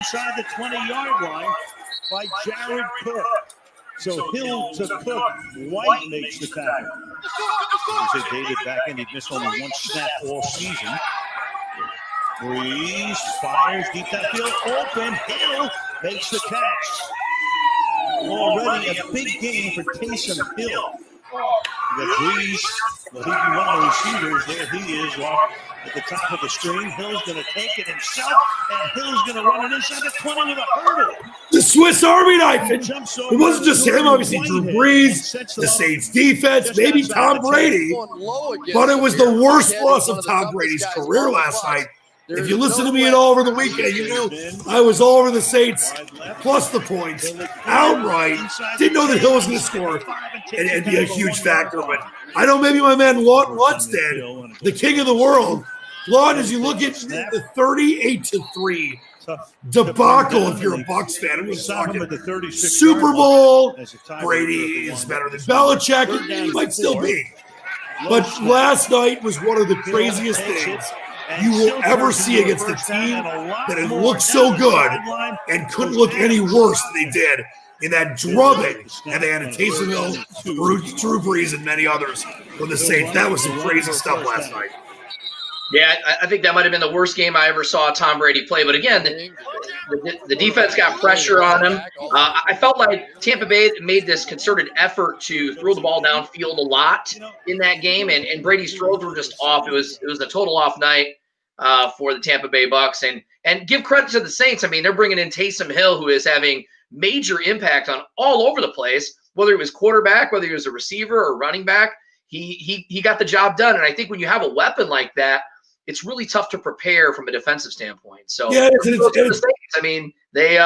inside the 20-yard line by Jared Cook. So Hill to Cook, White makes the tackle. As they David back in, he'd missed only one snap all season. Breeze fires deep downfield, open. Hill makes the catch. Already a big game for Taysom Hill. You got Breeze, well, he'd be one of the receivers. There he is, at the top of the screen. Hill's going to take it himself, and Hill's going to run it inside the 20 with a hurdle. The Swiss Army knife. It wasn't just him, obviously. Drew Brees, the Saints defense, maybe Tom Brady, but it was the worst loss of Tom Brady's career last night. If you listen to me at all over the weekend, you knew I was all over the Saints, plus the points, outright. Didn't know that Hill was going to score and be a huge factor, but I know maybe my man Lawton Lunce did, the king of the world. Lawton, as you look at the 38-3 debacle, if you're a Bucs fan, I'm just talking Super Bowl. Brady is better than Belichick, and he might still be. But last night was one of the craziest things you will ever see against a team that had looked so good and couldn't look any worse than they did in that drubbing. And they had a Taysom Hill, Drew Brees, and many others for the Saints. That was some crazy stuff last night. Yeah, I think that might have been the worst game I ever saw Tom Brady play. But again, the defense got pressure on him. I felt like Tampa Bay made this concerted effort to throw the ball downfield a lot in that game, and Brady's throws were just off. It was a total off night for the Tampa Bay Bucs. And give credit to the Saints. I mean, they're bringing in Taysom Hill, who is having major impact on all over the place, whether he was quarterback, whether he was a receiver or running back. He got the job done. And I think when you have a weapon like that, it's really tough to prepare from a defensive standpoint. So, yeah, I mean, they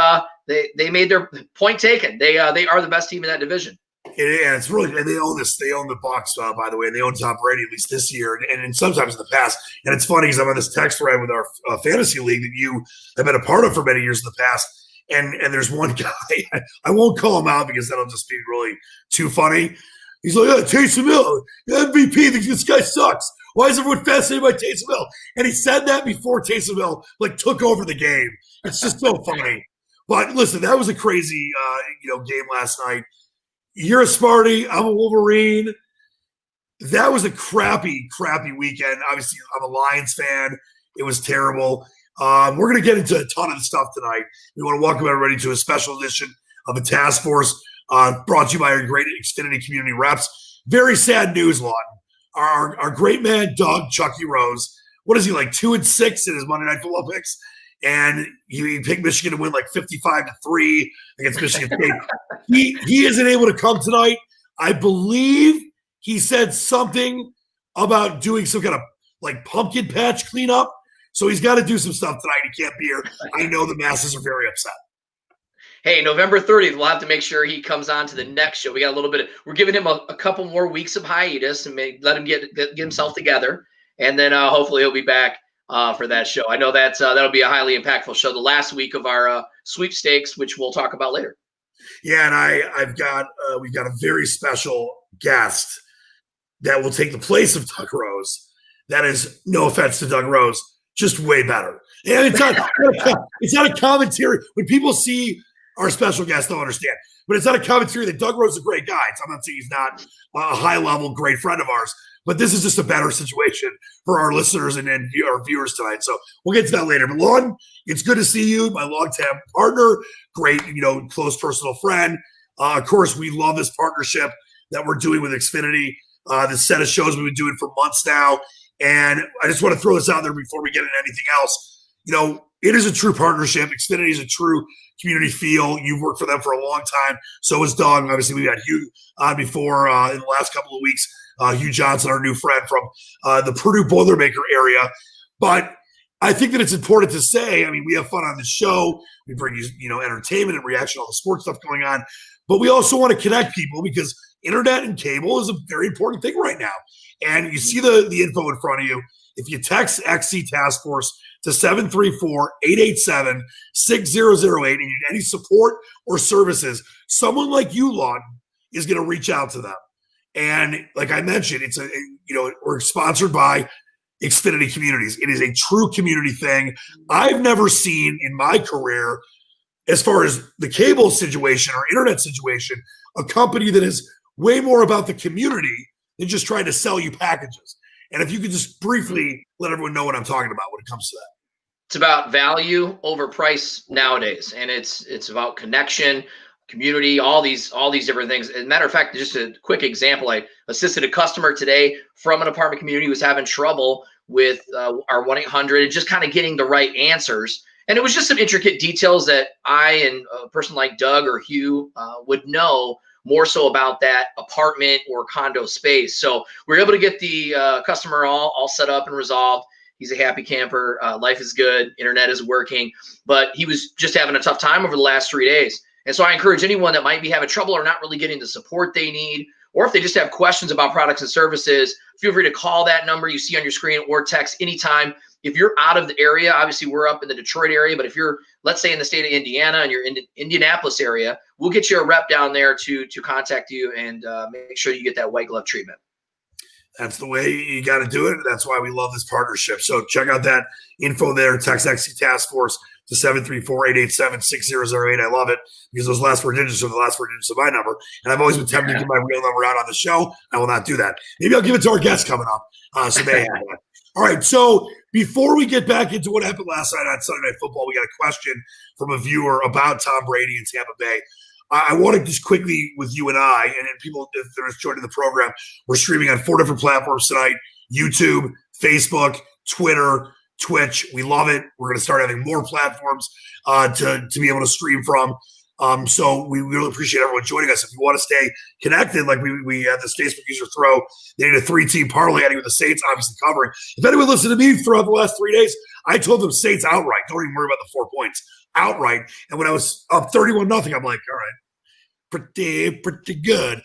made their point taken. They are the best team in that division. Yeah, it's really, and they own this. They own the Bucs, by the way. And they own Tom Brady at least this year, and sometimes in the past. And it's funny because I'm on this text thread with our fantasy league that you have been a part of for many years in the past. And there's one guy, I won't call him out because that'll just be really too funny. He's like, oh, Taysom Hill, MVP, thinks this guy sucks. Why is everyone fascinated by Taysom Hill? And he said that before Taysom Hill took over the game. It's just so funny. But listen, that was a crazy game last night. You're a Sparty. I'm a Wolverine. That was a crappy weekend. Obviously, I'm a Lions fan. It was terrible. We're going to get into a ton of the stuff tonight. We want to welcome everybody to a special edition of the Task Force, brought to you by our great Xfinity community reps. Very sad news, Lawton. Our great man, Doug Chucky Rose, what is he, 2-6 in his Monday Night Football picks? And he picked Michigan to win 55-3 against Michigan State. He isn't able to come tonight. I believe he said something about doing some kind of pumpkin patch cleanup. So he's got to do some stuff tonight. He can't be here. I know the masses are very upset. Hey, November 30th, we'll have to make sure he comes on to the next show. We got a little bit we're giving him a couple more weeks of hiatus and let him get himself together. And then hopefully he'll be back for that show. I know that'll be a highly impactful show, the last week of our sweepstakes, which we'll talk about later. Yeah, and we've got a very special guest that will take the place of Doug Rose. That is, no offense to Doug Rose, just way better. And it's not a commentary. When people see our special guests, don't understand. But it's not a commentary that Doug Rose is a great guy. I'm not saying he's not a high-level great friend of ours, but this is just a better situation for our listeners and our viewers tonight. So we'll get to that later. But Lawton, it's good to see you, my longtime partner, great, close personal friend. Of course, we love this partnership that we're doing with Xfinity. This set of shows we've been doing for months now. And I just want to throw this out there before we get into anything else. It is a true partnership. Xfinity is a true community feel. You've worked for them for a long time. So has Doug. Obviously, we had Hugh on before in the last couple of weeks. Hugh Johnson, our new friend from the Purdue Boilermaker area. But I think that it's important to say, we have fun on the show. We bring you, entertainment and reaction to all the sports stuff going on. But we also want to connect people because internet and cable is a very important thing right now. And you see the info in front of you. If you text XC Task Force to 734-887-6008 and you need any support or services, someone like you, Lawton, is going to reach out to them. And like I mentioned, we're sponsored by Xfinity communities. It is a true community thing. I've never seen in my career, as far as the cable situation or internet situation, a company that is way more about the community than just trying to sell you packages. And if you could just briefly let everyone know what I'm talking about when it comes to that. It's about value over price nowadays, and it's about connection, community, all these different things. As a matter of fact, just a quick example, I assisted a customer today from an apartment community who was having trouble with our 1-800 and just kind of getting the right answers. And it was just some intricate details that I and a person like Doug or Hugh would know more so about that apartment or condo space. So we were able to get the customer all set up and resolved. He's a happy camper. Life is good. Internet is working. But he was just having a tough time over the last 3 days. And so I encourage anyone that might be having trouble or not really getting the support they need, or if they just have questions about products and services, feel free to call that number you see on your screen or text anytime. If you're out of the area, obviously we're up in the Detroit area, but if you're, let's say, in the state of Indiana and you're in the Indianapolis area, we'll get you a rep down there to contact you and make sure you get that white glove treatment. That's the way you got to do it. That's why we love this partnership. So check out that info there. Text XC Task Force to 734-887-6008. I love it because those last four digits are the last four digits of my number. And I've always been tempted to give my real number out on the show. I will not do that. Maybe I'll give it to our guest coming up. So they have that. All right. So before we get back into what happened last night on Sunday Night Football, we got a question from a viewer about Tom Brady in Tampa Bay. I want to just quickly with you and I, and people that are joining the program, we're streaming on 4 different platforms tonight: YouTube, Facebook, Twitter, Twitch. We love it. We're going to start having more platforms to be able to stream from. So we really appreciate everyone joining us. If you want to stay connected, like we had this Facebook user throw, they need a 3-team parlay, ending with the Saints obviously covering. If anyone listened to me throughout the last 3 days, I told them Saints outright. Don't even worry about the 4 points. Outright. And when I was up 31-0, I'm like, all right, pretty good.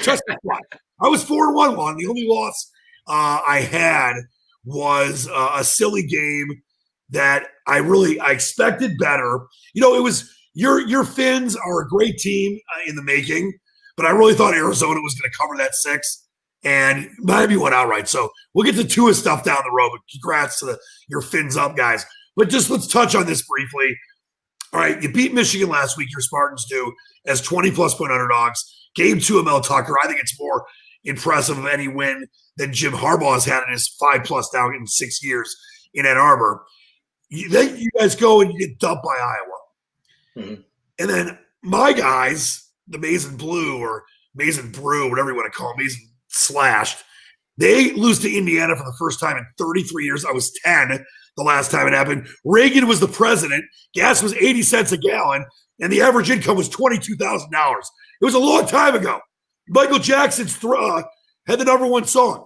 Trust me. I was 4-1. The only loss I had was a silly game that I expected better. You know, it was your Finns are a great team in the making, but I really thought Arizona was going to cover that 6, and Miami went outright. So we'll get to Tua stuff down the road, but congrats to your Finns up guys. But just let's touch on this briefly. All right, you beat Michigan last week, your Spartans do, as 20-plus point underdogs. Game 2 of Mel Tucker, I think it's more impressive of any win than Jim Harbaugh has had in his 5+ now in 6 years in Ann Arbor. Then you guys go and you get dumped by Iowa. Mm-hmm. And then my guys, the Maize and Blue or Maize and Brew, whatever you want to call them, Maize and Slashed, they lose to Indiana for the first time in 33 years. I was 10 the last time it happened. Reagan was the president. Gas was 80 cents a gallon, and the average income was $22,000. It was a long time ago. Michael Jackson's had the number 1 song.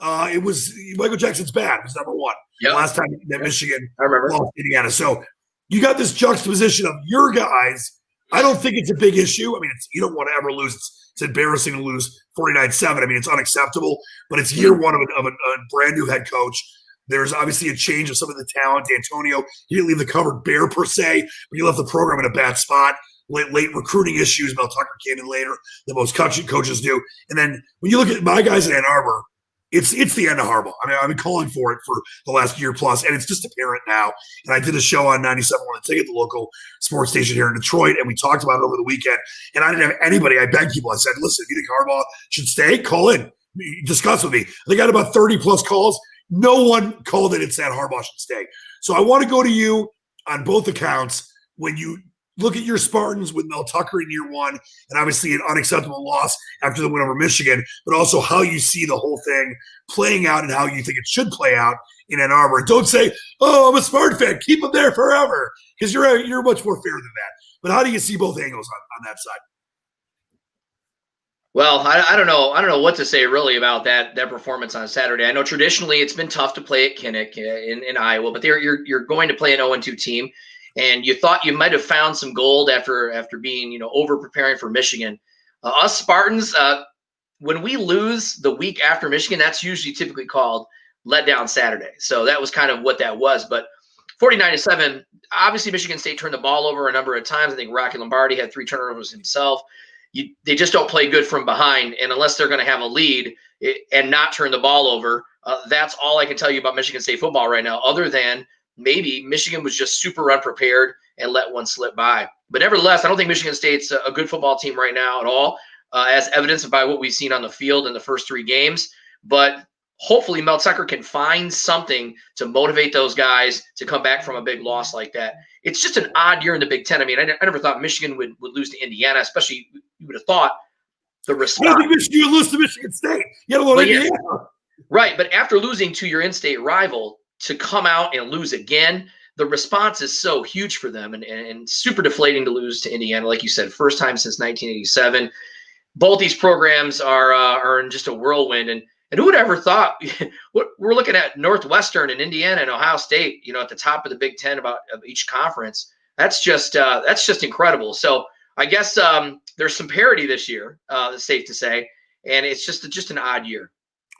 It was Michael Jackson's Bad. It was number 1. Yep. Last time that Michigan lost Indiana. So you got this juxtaposition of your guys. I don't think it's a big issue. I mean, you don't want to ever lose. It's embarrassing to lose 49-7. I mean, it's unacceptable, but it's year 1 of a brand new head coach. There's obviously a change of some of the talent. D'Antonio, he didn't leave the cupboard bare per se, but he left the program in a bad spot. Late recruiting issues. Mel Tucker came in later than most coaches do. And then when you look at my guys in Ann Arbor, it's the end of Harbaugh. I mean, I've been calling for it for the last year plus, and it's just apparent now. And I did a show on 97.1 The Ticket, the local sports station here in Detroit, and we talked about it over the weekend. And I didn't have anybody. I begged people. I said, listen, if you think Harbaugh should stay, call in. Discuss with me. They got about 30-plus calls. No one called it and said Harbaugh should stay. So I want to go to you on both accounts when you look at your Spartans with Mel Tucker in year 1 and obviously an unacceptable loss after the win over Michigan, but also how you see the whole thing playing out and how you think it should play out in Ann Arbor. Don't say, oh, I'm a Spartan fan. Keep them there forever because you're much more fair than that. But how do you see both angles on that side? Well, I don't know. I don't know what to say really about that performance on Saturday. I know traditionally it's been tough to play at Kinnick in Iowa, but you're going to play an 0-2 team, and you thought you might have found some gold after being over preparing for Michigan. Us Spartans, when we lose the week after Michigan, that's usually typically called letdown Saturday. So that was kind of what that was. But 49-7, obviously Michigan State turned the ball over a number of times. I think Rocky Lombardi had 3 turnovers himself. They just don't play good from behind, and unless they're going to have a lead and not turn the ball over, That's all I can tell you about Michigan State football right now, other than maybe Michigan was just super unprepared and let one slip by. But nevertheless, I don't think Michigan State's a good football team right now at all, as evidenced by what we've seen on the field in the first 3 games. But hopefully Mel Tucker can find something to motivate those guys to come back from a big loss like that. It's just an odd year in the Big Ten. I mean, I never thought Michigan would lose to Indiana, especially you would have thought the response. I don't think Michigan would lose to Michigan State. You got to learn Indiana. Right, but after losing to your in-state rival, to come out and lose again, the response is so huge for them and super deflating to lose to Indiana. Like you said, first time since 1987. Both these programs are in just a whirlwind. And who would ever thought we're looking at Northwestern and Indiana and Ohio State, at the top of the Big Ten of each conference. That's just incredible. So I guess there's some parity this year, it's safe to say, and it's just an odd year.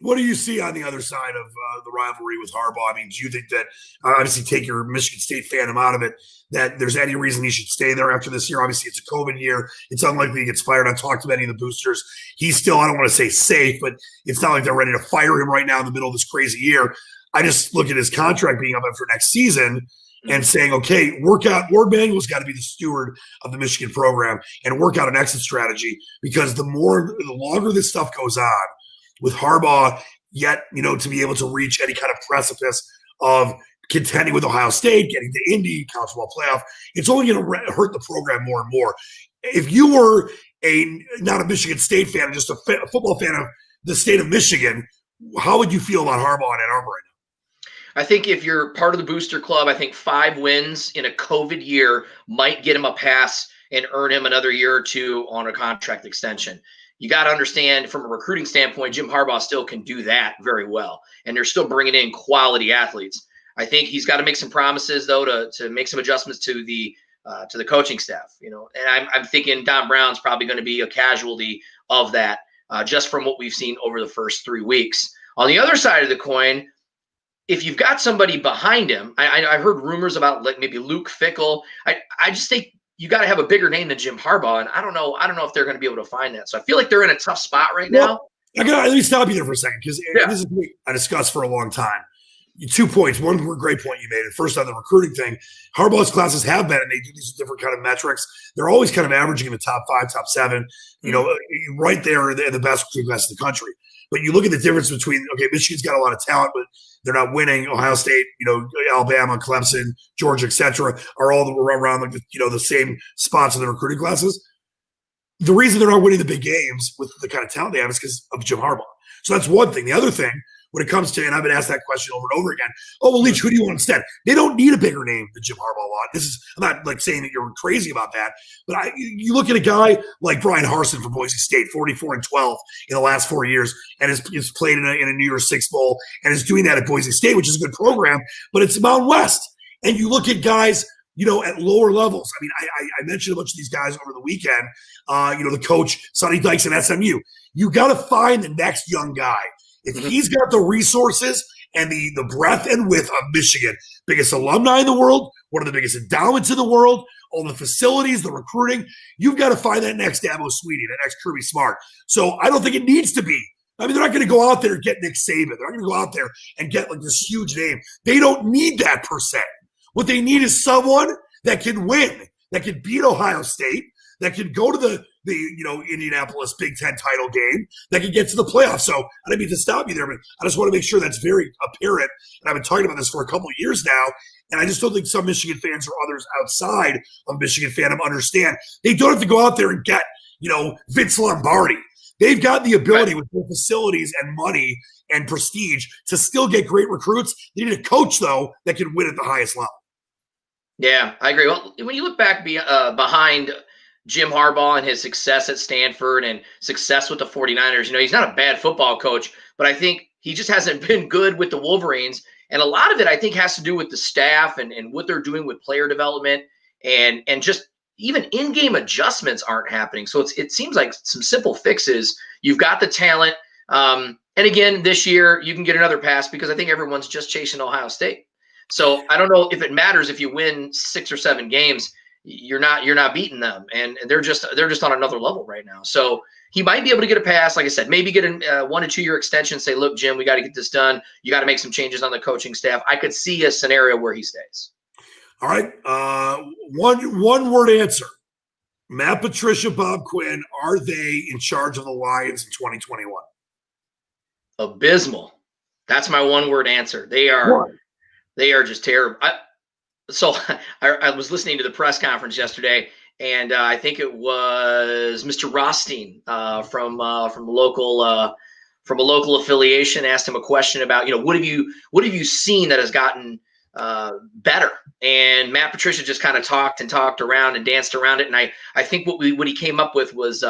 What do you see on the other side of the rivalry with Harbaugh? I mean, do you think that, obviously take your Michigan State fandom out of it, that there's any reason he should stay there after this year? Obviously, it's a COVID year. It's unlikely he gets fired. I've talked to many of the boosters. He's still, I don't want to say safe, but it's not like they're ready to fire him right now in the middle of this crazy year. I just look at his contract being up for next season and saying, okay, Ward Manuel's got to be the steward of the Michigan program and work out an exit strategy, because the longer this stuff goes on, with Harbaugh, yet, to be able to reach any kind of precipice of contending with Ohio State, getting to Indy, college football playoff, it's only going to hurt the program more and more. If you were not a Michigan State fan, just a football fan of the state of Michigan, how would you feel about Harbaugh in Ann Arbor right now? I think if you're part of the booster club, I think 5 wins in a COVID year might get him a pass and earn him another year or 2 on a contract extension. You got to understand, from a recruiting standpoint, Jim Harbaugh still can do that very well, and they're still bringing in quality athletes. I think he's got to make some promises, though, to make some adjustments to the coaching staff. And I'm thinking Don Brown's probably going to be a casualty of that, just from what we've seen over the first 3 weeks. On the other side of the coin, if you've got somebody behind him, I heard rumors about maybe Luke Fickell. I just think you got to have a bigger name than Jim Harbaugh, and I don't know if they're going to be able to find that. So I feel like they're in a tough spot right now. Let me stop you there for a second, because this is what I discussed for a long time. 2 points. One great point you made. And first, on the recruiting thing, Harbaugh's classes have been, and they do these different kind of metrics. They're always kind of averaging in the top 5, top 7, right there in the best recruiting classes in the country. But you look at the difference between, okay, Michigan's got a lot of talent, but they're not winning. Ohio State, Alabama, Clemson, Georgia, et cetera, are all around the same spots in the recruiting classes. The reason they're not winning the big games with the kind of talent they have is because of Jim Harbaugh. So that's one thing. The other thing, when it comes to, and I've been asked that question over and over again, Leach, who do you want instead? They don't need a bigger name than Jim Harbaugh. I'm not like saying that you're crazy about that, but you look at a guy like Brian Harsin from Boise State, 44-12 in the last 4 years, and has played in a New Year's Six Bowl, and is doing that at Boise State, which is a good program, but it's Mountain West. And you look at guys, at lower levels. I mean, I mentioned a bunch of these guys over the weekend. The coach, Sonny Dykes at SMU. You got to find the next young guy. If he's got the resources and the breadth and width of Michigan, biggest alumni in the world, one of the biggest endowments in the world, all the facilities, the recruiting, you've got to find that next Dabo Sweetie, that next Kirby Smart. So I don't think it needs to be. I mean, they're not going to go out there and get Nick Saban. They're not going to go out there and get like this huge name. They don't need that per se. What they need is someone that can win, that can beat Ohio State, that can go to the Indianapolis Big Ten title game, that can get to the playoffs. So I didn't mean to stop you there, but I just want to make sure that's very apparent. And I've been talking about this for a couple of years now, and I just don't think some Michigan fans or others outside of Michigan fandom understand. They don't have to go out there and get, Vince Lombardi. They've got the ability with their facilities and money and prestige to still get great recruits. They need a coach, though, that can win at the highest level. Yeah, I agree. Well, when you look back behind Jim Harbaugh and his success at Stanford and success with the 49ers, he's not a bad football coach, but I think he just hasn't been good with the Wolverines. And a lot of it, I think, has to do with the staff and what they're doing with player development and just even in-game adjustments aren't happening. So it seems like some simple fixes. You've got the talent. And again, this year you can get another pass because I think everyone's just chasing Ohio State. So I don't know if it matters if you win 6 or 7 games. You're not beating them, and they're just on another level right now. So he might be able to get a pass. Like I said, maybe get a 1 to 2 year extension. Say, look, Jim, we got to get this done. You got to make some changes on the coaching staff. I could see a scenario where he stays. All right. One word answer. Matt Patricia, Bob Quinn, are they in charge of the Lions in 2021? Abysmal. That's my one word answer. They are just terrible. I was listening to the press conference yesterday, and I think it was Mr. Rothstein from a local affiliation asked him a question about, what have you seen that has gotten better? And Matt Patricia just kind of talked around and danced around it. And I think what he came up with was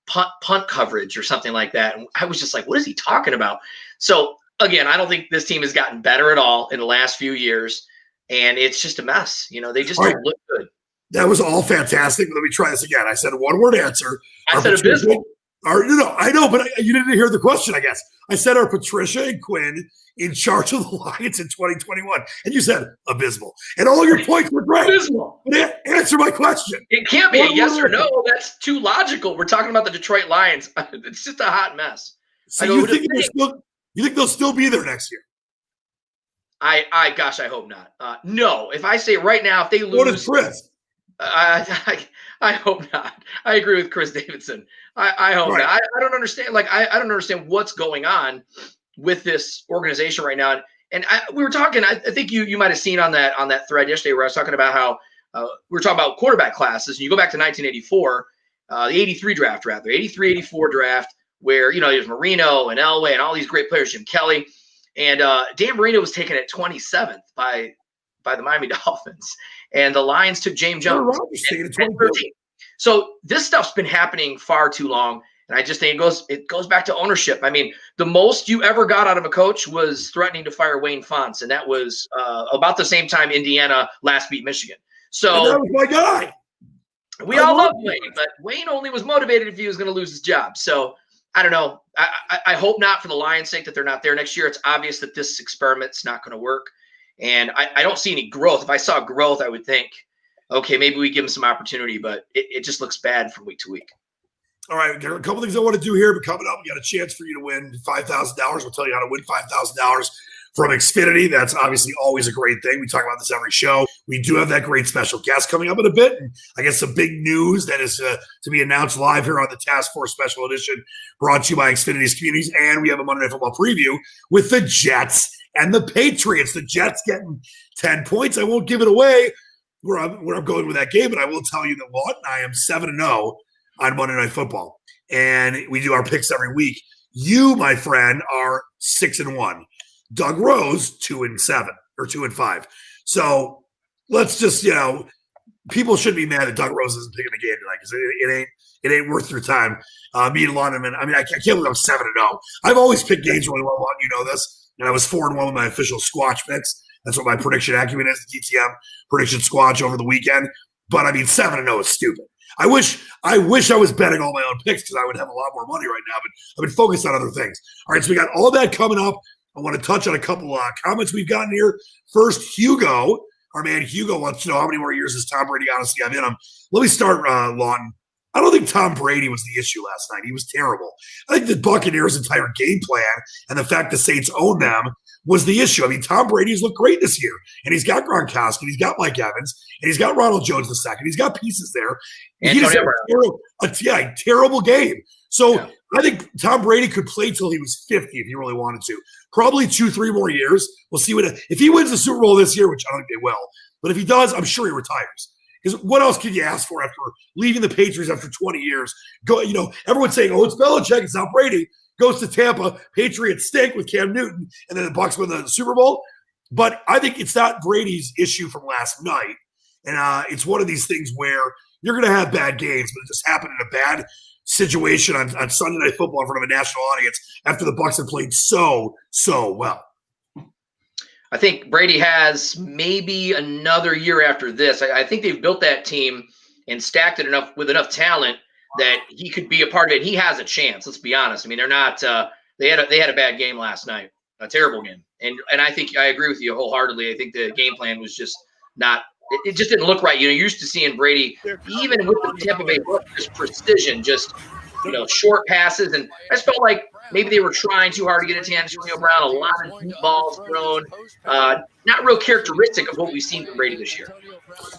punt coverage or something like that. And I was just like, what is he talking about? So again, I don't think this team has gotten better at all in the last few years. And it's just a mess. They just don't look good. That was all fantastic. Let me try this again. I said one word answer. I said abysmal. I know, but you didn't hear the question, I guess. I said, are Patricia and Quinn in charge of the Lions in 2021? And you said abysmal. And all your points were great. Abysmal. But answer my question. It can't be a yes or no. That's too logical. We're talking about the Detroit Lions. It's just a hot mess. So you think they'll still be there next year? I hope not. No, if I say right now, if they lose. What is Chris? I hope not. I agree with Chris Davidson. I hope not. I don't understand. I don't understand what's going on with this organization right now. And we were talking. I think you might have seen on that thread yesterday where I was talking about how we were talking about quarterback classes. And you go back to 1984, the 83 draft, 84 draft, where there's Marino and Elway and all these great players, Jim Kelly, and Dan Marino was taken at 27th by the Miami Dolphins. And the Lions took James Jones. So this stuff's been happening far too long. And I just think it goes back to ownership. I mean, the most you ever got out of a coach was threatening to fire Wayne Fonts. And that was about the same time Indiana last beat Michigan. So that was my guy. We all love Wayne, but Wayne only was motivated if he was going to lose his job. So I don't know. I hope not, for the Lions' sake, that they're not there next year. It's obvious that this experiment's not going to work. And I don't see any growth. If I saw growth, I would think, okay, maybe we give them some opportunity, but it just looks bad from week to week. All right, there are a couple things I want to do here, but coming up, we got a chance for you to win $5,000. We'll tell you how to win $5,000 from Xfinity. That's obviously always a great thing. We talk about this every show. We do have that great special guest coming up in a bit. And I guess some big news that is to be announced live here on the Task Force Special Edition, brought to you by Xfinity's Communities. And we have a Monday Night Football preview with the Jets and the Patriots. The Jets getting 10 points. I won't give it away where I'm going with that game, but I will tell you that Lawton and I am 7-0 on Monday Night Football. And we do our picks every week. You, my friend, are 6-1. Doug Rose, 2-7 or 2-5. So let's just, people should be mad that Doug Rose isn't picking the game tonight because it ain't worth your time. Me and Lawton, I can't believe I'm 7-0. I've always picked games really well, Lawton, you know this. And I was 4-1 with my official Squatch picks. That's what my prediction acumen is, the DTM prediction Squatch over the weekend. But 7-0 is stupid. I wish I was betting all my own picks because I would have a lot more money right now, but I've been focused on other things. All right, so we got all that coming up. I want to touch on a couple comments we've gotten here. First, Hugo, our man Hugo, wants to know how many more years does Tom Brady honestly have in him. Let me start, Lawton. I don't think Tom Brady was the issue last night. He was terrible. I think the Buccaneers' entire game plan and the fact the Saints own them was the issue. Tom Brady's looked great this year, and he's got Gronkowski, he's got Mike Evans, and he's got Ronald Jones II. He's got pieces there. He just had a terrible game. So I think Tom Brady could play till he was 50 if he really wanted to. Probably 2-3 more years. We'll see if he wins the Super Bowl this year, which I don't think they will. But if he does, I'm sure he retires. Because what else can you ask for after leaving the Patriots after 20 years? Everyone's saying, it's Belichick, it's not Brady. Goes to Tampa, Patriots stink with Cam Newton, and then the Bucs win the Super Bowl. But I think it's not Brady's issue from last night. And it's one of these things where you're going to have bad games, but it just happened in a bad situation on Sunday Night Football in front of a national audience after the Bucs have played so well. I think Brady has maybe another year after this. I think they've built that team and stacked it with enough talent that he could be a part of it. He has a chance. Let's be honest. They're not. They had a bad game last night, a terrible game, and I think I agree with you wholeheartedly. I think the game plan was just not. It just didn't look right. You're used to seeing Brady, even with the Tampa Bay, just precision, just short passes. And I just felt like maybe they were trying too hard to get it to Antonio Brown. A lot of deep balls thrown. Not real characteristic of what we've seen from Brady this year.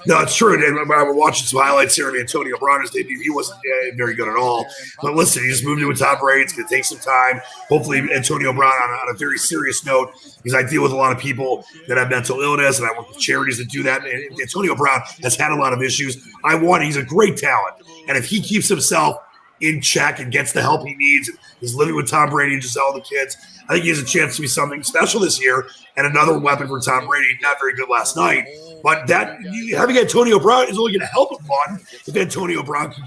No, it's true. And when I was watching some highlights here of Antonio Brown's debut, he wasn't very good at all. But listen, he just moved in with Tom Brady. It's going to take some time. Hopefully, Antonio Brown, on a very serious note, because I deal with a lot of people that have mental illness, and I work with charities that do that. And Antonio Brown has had a lot of issues. He's a great talent. And if he keeps himself in check and gets the help he needs, and he's living with Tom Brady and Giselle, the kids, I think he has a chance to be something special this year and another weapon for Tom Brady. Not very good last night. But having Antonio Brown is only going to help him one if Antonio Brown can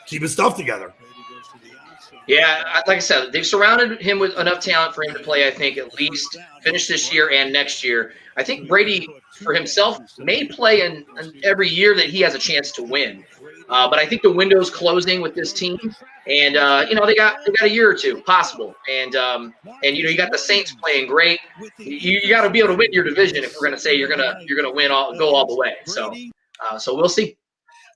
keep his stuff together. Yeah, like I said, they've surrounded him with enough talent for him to play, I think, at least finish this year and next year. I think Brady, for himself, may play in every year that he has a chance to win. But I think the window's closing with this team. And, they got a year or two possible. And you got the Saints playing great. You got to be able to win your division if we're going to say you're going to win go all the way. So we'll see.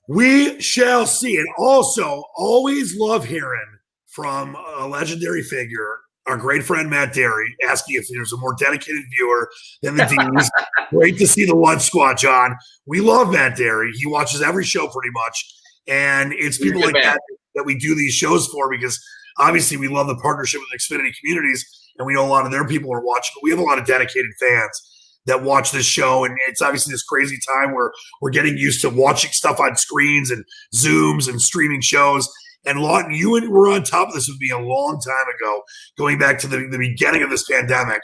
We shall see. And also, always love hearing from a legendary figure, our great friend Matt Derry, asking if there's a more dedicated viewer than the D's. Great to see the Lunch Squatch on. We love Matt Derry. He watches every show pretty much. And it's people like that we do these shows for, because obviously we love the partnership with Xfinity Communities, and we know a lot of their people are watching, but we have a lot of dedicated fans that watch this show. And it's obviously this crazy time where we're getting used to watching stuff on screens and Zooms and streaming shows. And Lawton, you were on top of this with me a long time ago, going back to the beginning of this pandemic.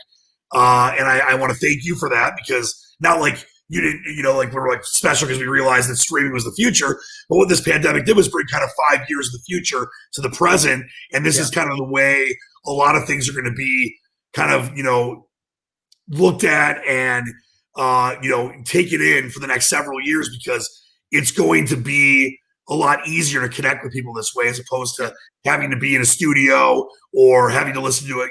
And I want to thank you for that, because not like you didn't, like we're like special because we realized that streaming was the future. But what this pandemic did was bring kind of 5 years of the future to the present. And this is kind of the way a lot of things are going to be kind of, looked at and, taken in for the next several years, because it's going to be a lot easier to connect with people this way, as opposed to having to be in a studio or having to listen to it,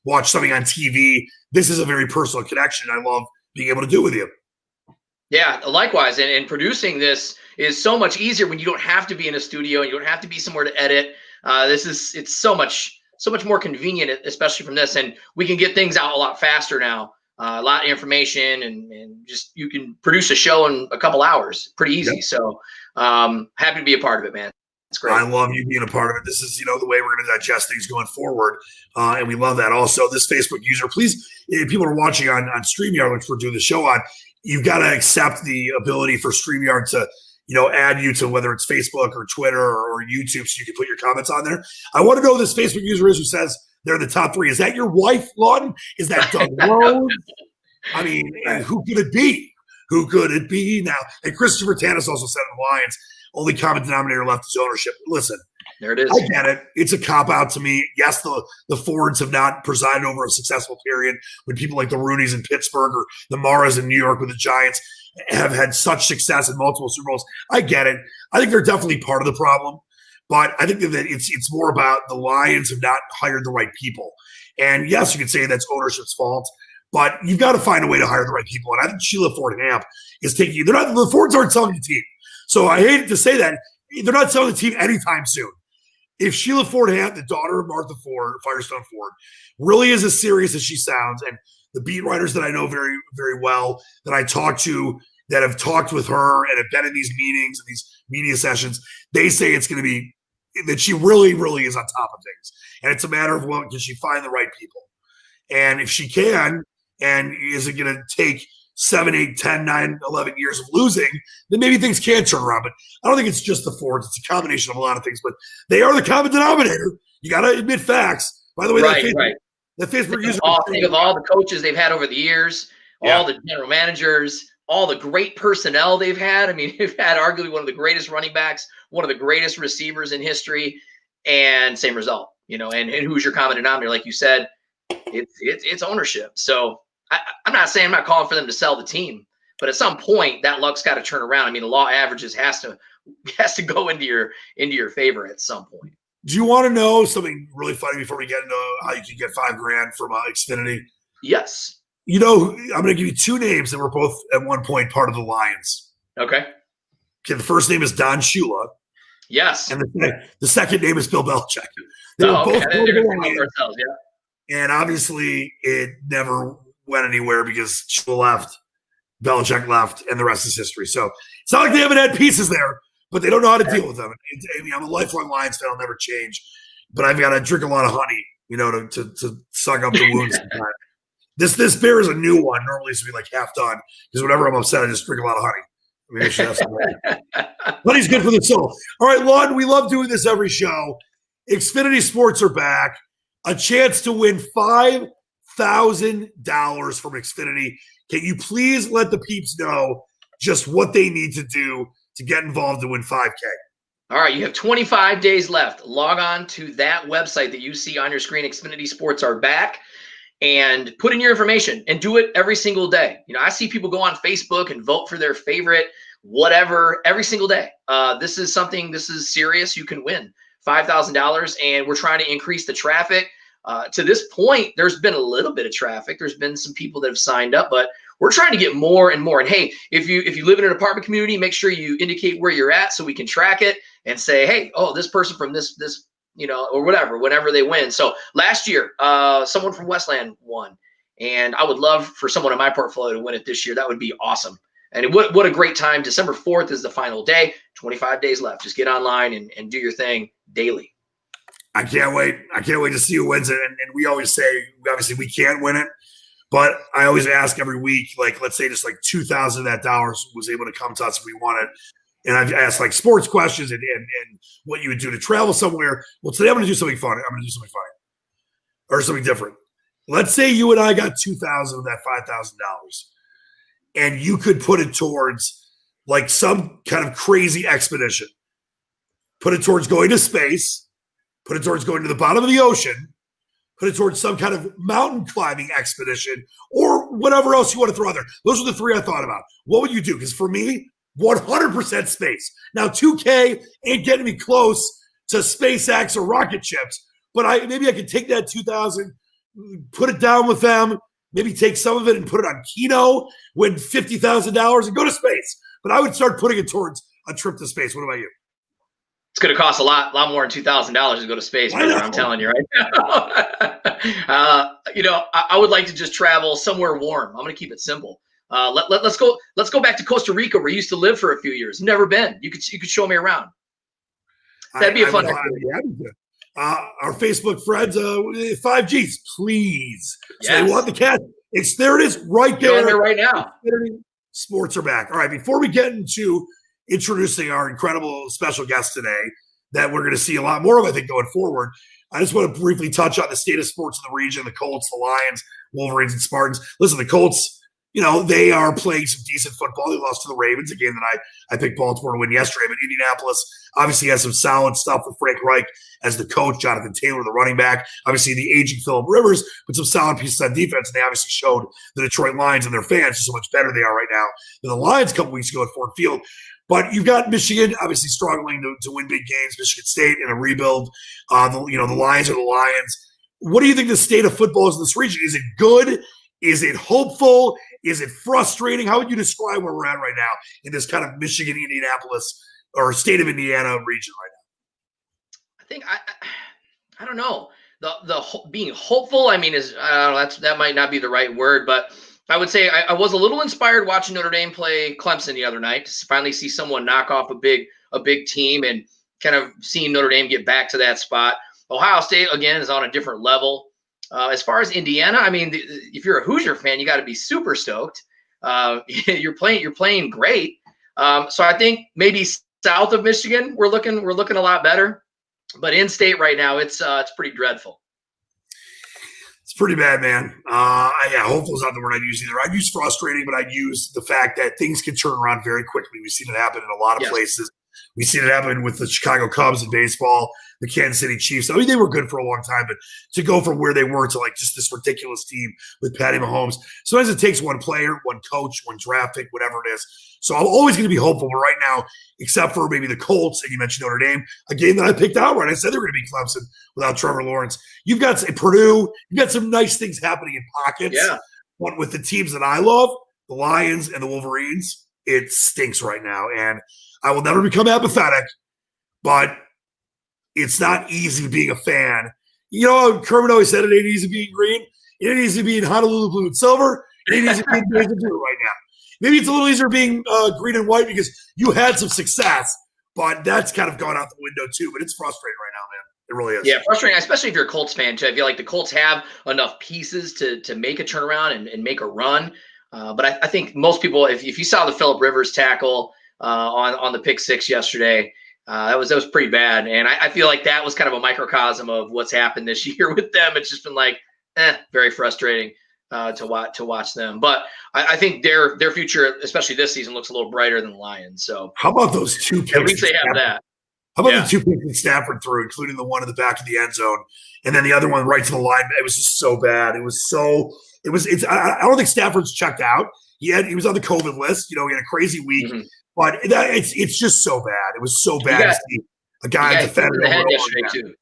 watch something on TV. This is a very personal connection. I love being able to do it with you. Yeah, likewise. And producing this is so much easier when you don't have to be in a studio and you don't have to be somewhere to edit. It's so much more convenient, especially from this. And we can get things out a lot faster now. A lot of information, and just you can produce a show in a couple hours pretty easy. Yep. So happy to be a part of it, man. It's great. I love you being a part of it. This is, the way we're going to digest things going forward. And we love that. Also, this Facebook user, please, if people are watching on StreamYard, which we're doing the show on, you've got to accept the ability for StreamYard to, add you to whether it's Facebook or Twitter or YouTube, so you can put your comments on there. I want to know who this Facebook user is who says they're the top three. Is that your wife, Lawton? Is that Doug Rose? I mean, who could it be? Who could it be now? And Christopher Tanis also said in the Lions, only common denominator left is ownership. Listen, there it is. I get it. It's a cop-out to me. Yes, the Fords have not presided over a successful period when people like the Rooneys in Pittsburgh or the Maras in New York with the Giants have had such success in multiple Super Bowls. I get it. I think they're definitely part of the problem. But I think that it's more about the Lions have not hired the right people. And yes, you could say that's ownership's fault, but you've got to find a way to hire the right people. And I think Sheila Ford-Hamp is taking – the Fords aren't selling the team. So I hate to say that. They're not selling the team anytime soon. If Sheila Ford-Hamp, the daughter of Martha Ford, Firestone Ford, really is as serious as she sounds, and the beat writers that I know very, very well, that I talk to, that have talked with her and have been in these meetings and these media sessions, they say it's going to be – that she really, really is on top of things. And it's a matter of, well, can she find the right people? And if she can, and is it going to take 7, 8, 10, 9, 11 years of losing, then maybe things can turn around. But I don't think it's just the Fords. It's a combination of a lot of things. But they are the common denominator. You got to admit facts. By the way, that Facebook user. Think of all the coaches they've had over the years, all the general managers, all the great personnel they've had. I mean, they've had arguably one of the greatest running backs, one of the greatest receivers in history, and same result, and who's your common denominator? Like you said, it's ownership. So I'm not calling for them to sell the team, but at some point that luck's got to turn around. I mean, the law averages has to go into your favor at some point. Do you want to know something really funny before we get into how you can get $5,000 from Xfinity? Yes. I'm going to give you two names that were both at one point part of the Lions. Okay. The first name is Don Shula. Yes. And the second name is Bill Belichick. They were both ourselves, yeah. And obviously it never went anywhere because Shula left, Belichick left, and the rest is history. So it's not like they haven't had pieces there, but they don't know how to deal with them. I mean, I'm a lifelong Lions fan. I'll never change. But I've got to drink a lot of honey, to suck up the wounds. This beer is a new one. Normally it's be like half done because whenever I'm upset, I just drink a lot of honey. I mean, I should have some honey's good for the soul. All right, Lawton, we love doing this every show. Xfinity Sports are back. A chance to win $5,000 from Xfinity. Can you please let the peeps know just what they need to do to get involved to win $5K? All right, you have 25 days left. Log on to that website that you see on your screen. Xfinity Sports are back. And put in your information and do it every single day. I see people go on Facebook and vote for their favorite whatever every single day. This is serious. You can win $5,000, and we're trying to increase the traffic. To this point, there's been a little bit of traffic. There's been some people that have signed up, but we're trying to get more and more. And hey, if you live in an apartment community, make sure you indicate where you're at so we can track it and say, hey, this person from this or whatever, whenever they win. So last year, someone from Westland won, and I would love for someone in my portfolio to win it this year. That would be awesome. And what a great time. December 4th is the final day, 25 days left. Just get online and do your thing daily. I can't wait. I can't wait to see who wins it. And we always say, obviously we can't win it, but I always ask every week, like, let's say just like $2,000 of that dollars was able to come to us if we won it. And I've asked like sports questions and what you would do to travel somewhere. Well, today I'm going to do something fun. I'm going to do something funny or something different. Let's say you and I got $2,000 of that $5,000, and you could put it towards like some kind of crazy expedition. Put it towards going to space. Put it towards going to the bottom of the ocean. Put it towards some kind of mountain climbing expedition or whatever else you want to throw out there. Those are the three I thought about. What would you do? Because for me, 100% space. Now, 2K ain't getting me close to SpaceX or rocket ships, but maybe I could take that 2,000, put it down with them, maybe take some of it and put it on Keno, win $50,000 and go to space. But I would start putting it towards a trip to space. What about you? It's going to cost a lot more than $2,000 to go to space, brother. I'm telling you right now. I would like to just travel somewhere warm. I'm going to keep it simple. Let's go back to Costa Rica, where you used to live for a few years. Never been. You could show me around. That'd be a fun activity. Our Facebook friends, 5Gs, please. Yes. So they want the cat. There it is right there. There right now. Sports are back. All right, before we get into introducing our incredible special guest today that we're going to see a lot more of, I think, going forward, I just want to briefly touch on the state of sports in the region, the Colts, the Lions, Wolverines, and Spartans. Listen, the Colts, they are playing some decent football. They lost to the Ravens, a game that I think Baltimore win yesterday. But Indianapolis obviously has some solid stuff with Frank Reich as the coach, Jonathan Taylor, the running back. Obviously, the aging Phillip Rivers, but some solid pieces on defense. And they obviously showed the Detroit Lions and their fans just how much better they are right now than the Lions a couple weeks ago at Ford Field. But you've got Michigan obviously struggling to win big games. Michigan State in a rebuild. The Lions are the Lions. What do you think the state of football is in this region? Is it good? Is it hopeful? Is it frustrating? How would you describe where we're at right now in this kind of Michigan, Indianapolis, or state of Indiana region right now? I think I don't know. The being hopeful, I mean, that might not be the right word, but I would say I was a little inspired watching Notre Dame play Clemson the other night to finally see someone knock off a big team and kind of seeing Notre Dame get back to that spot. Ohio State, again, is on a different level. As far as Indiana, I mean, if you're a Hoosier fan, you got to be super stoked. You're playing great. So I think maybe south of Michigan, we're looking a lot better. But in state right now, it's pretty dreadful. It's pretty bad, man. Hopeful is not the word I'd use either. I'd use frustrating, but I'd use the fact that things can turn around very quickly. We've seen it happen in a lot of places. We've seen it happen with the Chicago Cubs in baseball, the Kansas City Chiefs. I mean, they were good for a long time, but to go from where they were to like just this ridiculous team with Patty Mahomes, sometimes it takes one player, one coach, one draft pick, whatever it is. So I'm always going to be hopeful. But right now, except for maybe the Colts, and you mentioned Notre Dame, a game that I picked outright. I said they were going to be Clemson without Trevor Lawrence. You've got Purdue. You've got some nice things happening in pockets. Yeah. But with the teams that I love, the Lions and the Wolverines, it stinks right now. And I will never become apathetic, but it's not easy being a fan. You know, Kermit always said it ain't easy being green. It ain't easy being Honolulu blue and silver. It ain't easy being blue and blue right now. Maybe it's a little easier being green and white because you had some success, but that's kind of gone out the window too. But it's frustrating right now, man. It really is. Yeah, frustrating, especially if you're a Colts fan too. I feel like the Colts have enough pieces to make a turnaround and make a run. But I think most people, if you saw the Phillip Rivers tackle on the pick six yesterday, that was pretty bad. And I feel like that was kind of a microcosm of what's happened this year with them. It's just been like, very frustrating to watch them. But I think their future, especially this season, looks a little brighter than the Lions. So how about those two picks? At least they have that. How about the two picks that Stafford threw, including the one in the back of the end zone, and then the other one right to the line? It was just so bad. I don't think Stafford's checked out. He was on the COVID list. You know, he had a crazy week, but it's just so bad. It was so bad to see a guy defend in the head yesterday too.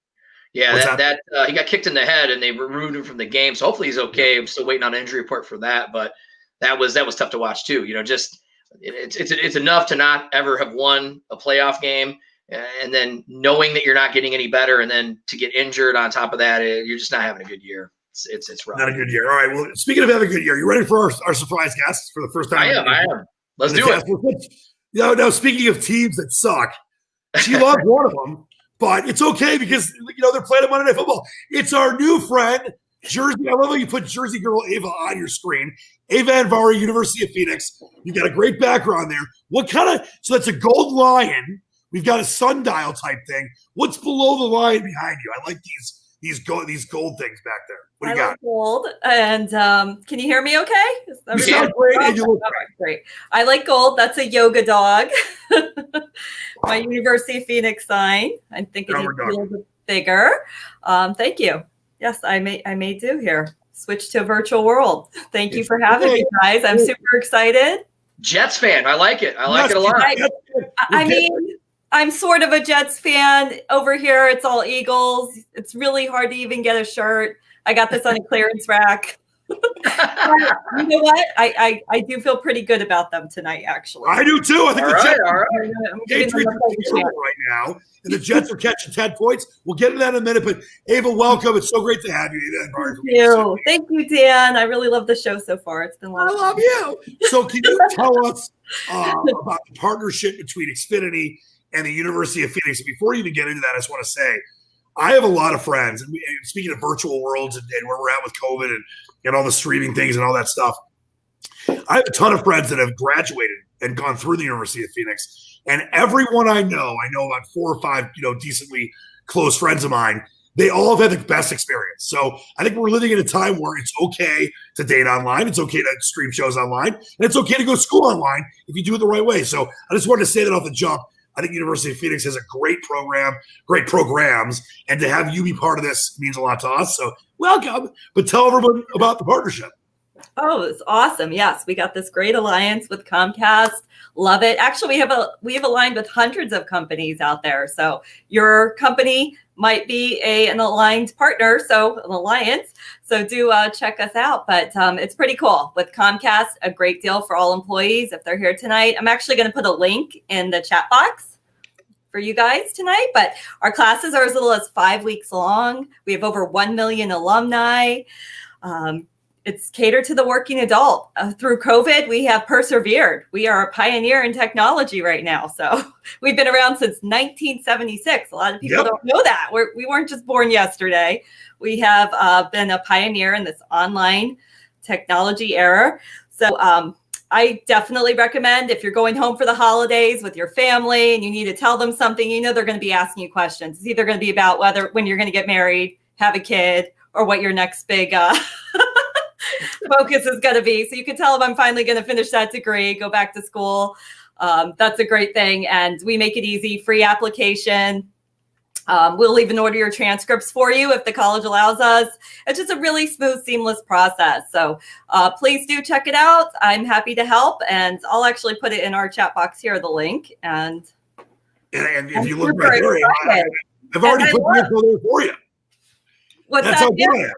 Yeah, that he got kicked in the head and they removed him from the game. So hopefully he's okay. I'm still waiting on an injury report for that, but that was tough to watch too. You know, just it's enough to not ever have won a playoff game. And then knowing that you're not getting any better, and then to get injured on top of that, you're just not having a good year. It's rough. Not a good year. All right. Well, speaking of having a good year, you ready for our surprise guests for the first time? I am. Let's do it. Now, speaking of teams that suck, she loves one of them, but it's okay because they're playing on Monday Night Football. It's our new friend, Jersey. I love how you put Jersey Girl Ava on your screen. Ava Anvari, University of Phoenix. You got a great background there. So that's a gold lion. We've got a sundial type thing. What's below the line behind you? I like these gold things back there. What do you got? Like gold. And can you hear me okay? You sound great and you look great. I like gold. That's a yoga dog. My University of Phoenix sign. I think it needs a little bit bigger. Thank you. Yes, I may do here. Switch to a virtual world. Thank you for having me, guys. I'm super excited. Jets fan. I like it. I like it a lot. I mean, I'm sort of a Jets fan. Over here, it's all Eagles. It's really hard to even get a shirt. I got this on a clearance rack. You know what? I do feel pretty good about them tonight, actually. I do too. I think the Jets are Patriots right now, and the Jets are catching 10 points. We'll get to that in a minute, but Ava, welcome. It's so great to have you. Thank you, Dan. I really love the show so far. It's been a lot of fun. I love you. So can you tell us about the partnership between Xfinity and the University of Phoenix? And before you even get into that, I just want to say, I have a lot of friends, and speaking of virtual worlds and where we're at with COVID and all the streaming things and all that stuff, I have a ton of friends that have graduated and gone through the University of Phoenix. And everyone I know about 4 or 5, decently close friends of mine, they all have had the best experience. So I think we're living in a time where it's okay to date online. It's okay to stream shows online. And it's okay to go to school online if you do it the right way. So I just wanted to say that off the jump. I think University of Phoenix has a great program, great programs, and to have you be part of this means a lot to us. So welcome, but tell everyone about the partnership. Oh, it's awesome. Yes, we got this great alliance with Comcast. Love it. Actually, we have aligned with hundreds of companies out there. So your company might be an aligned partner, so an alliance. So do check us out. But it's pretty cool. With Comcast, a great deal for all employees if they're here tonight. I'm actually going to put a link in the chat box for you guys tonight. But our classes are as little as 5 weeks long. We have over 1 million alumni. It's catered to the working adult. Through COVID, we have persevered. We are a pioneer in technology right now. So we've been around since 1976. A lot of people don't know that. We weren't just born yesterday. We have been a pioneer in this online technology era. So I definitely recommend if you're going home for the holidays with your family and you need to tell them something, they're going to be asking you questions. It's either going to be about when you're going to get married, have a kid, or what your next big focus is going to be. So you can tell them I'm finally going to finish that degree, go back to school. That's a great thing. And we make it easy, free application. We'll even order your transcripts for you if the college allows us. It's just a really smooth, seamless process. So please do check it out. I'm happy to help. And I'll actually put it in our chat box here, the link. And if you look right there, I've already put the info there for you. That's how good I am.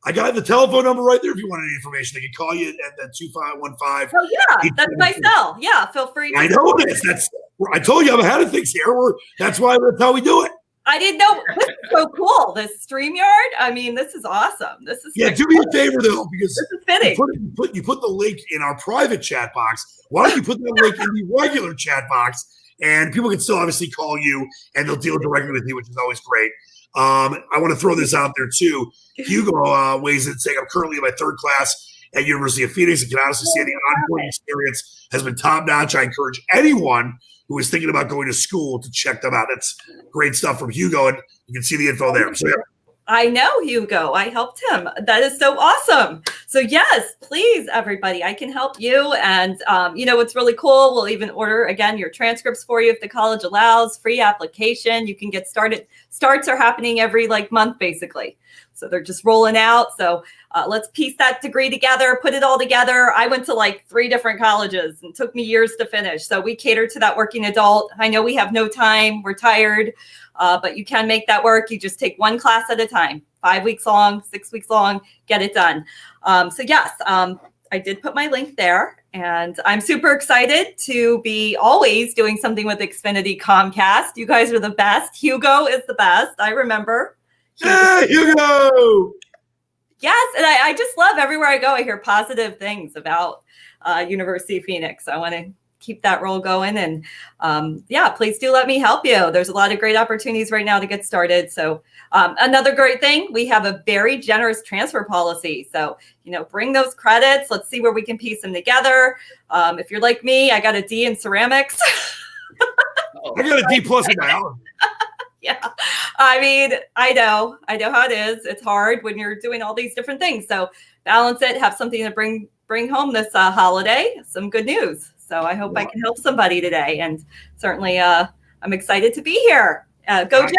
I got the telephone number right there if you want any information. They can call you at that 2515. Oh, yeah. That's my cell. Yeah. Feel free to. I know this. I told you I'm ahead of things here. That's how we do it. I didn't know. This is so cool. This StreamYard. I mean, this is awesome. This is do me a favor though, because this is fitting. you put the link in our private chat box. Why don't you put that link in the regular chat box, and people can still obviously call you and they'll deal directly with you, which is always great. I want to throw this out there too. Hugo weighs in saying, I'm currently in my third class at University of Phoenix and can honestly say the onboarding experience has been top notch. I encourage anyone who is thinking about going to school to check them out. That's great stuff from Hugo, and you can see the info there. So, I know Hugo. I helped him. That is so awesome. So yes, please, everybody, I can help you. And what's really cool, we'll even order, again, your transcripts for you if the college allows, free application. You can get started. Starts are happening every month, basically. So they're just rolling out. So let's piece that degree together, put it all together. I went to 3 different colleges and it took me years to finish. So we cater to that working adult. I know we have no time. We're tired, but you can make that work. You just take one class at a time, 5 weeks long, 6 weeks long, get it done. I did put my link there. And I'm super excited to be always doing something with Xfinity Comcast. You guys are the best. Hugo is the best. I remember. Hey, Hugo! Yes, and I just love everywhere I go. I hear positive things about University of Phoenix. I want to keep that roll going. And please do let me help you. There's a lot of great opportunities right now to get started. So another great thing, we have a very generous transfer policy. So, bring those credits. Let's see where we can piece them together. If you're like me, I got a D in ceramics. I got a D plus in biology. Yeah. I mean, I know how it is. It's hard when you're doing all these different things. So balance it, have something to bring home this holiday, some good news. So I hope I can help somebody today. And certainly I'm excited to be here. Go Jets.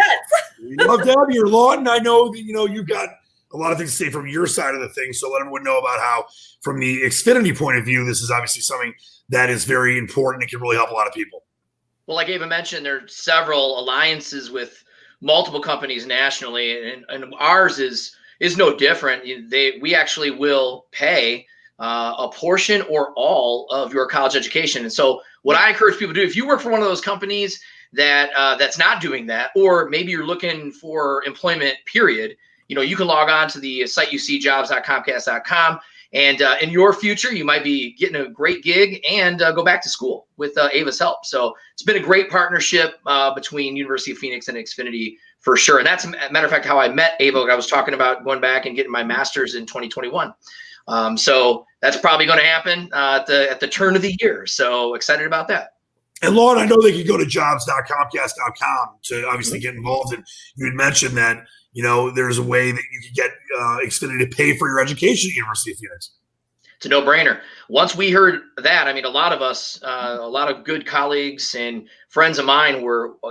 We love to have you, Lawton. I know that, you've got a lot of things to say from your side of the thing. So let everyone know about how, from the Xfinity point of view, this is obviously something that is very important and can really help a lot of people. Well, like Ava mentioned, there are several alliances with multiple companies nationally, and ours is no different. We actually will pay a portion or all of your college education. And so what I encourage people to do, if you work for one of those companies that's not doing that, or maybe you're looking for employment, period, you can log on to the site you see, jobs.comcast.com. And in your future, you might be getting a great gig and go back to school with Ava's help. So it's been a great partnership between University of Phoenix and Xfinity for sure. And that's, a matter of fact, how I met Ava. I was talking about going back and getting my master's in 2021. So that's probably going to happen at the turn of the year. So excited about that. And Lawton, I know they could go to jobs.comcast.com to obviously get involved. And you had mentioned that, there's a way that you could get Xfinity to pay for your education at University of Phoenix. It's a no-brainer. Once we heard that, a lot of us, a lot of good colleagues and friends of mine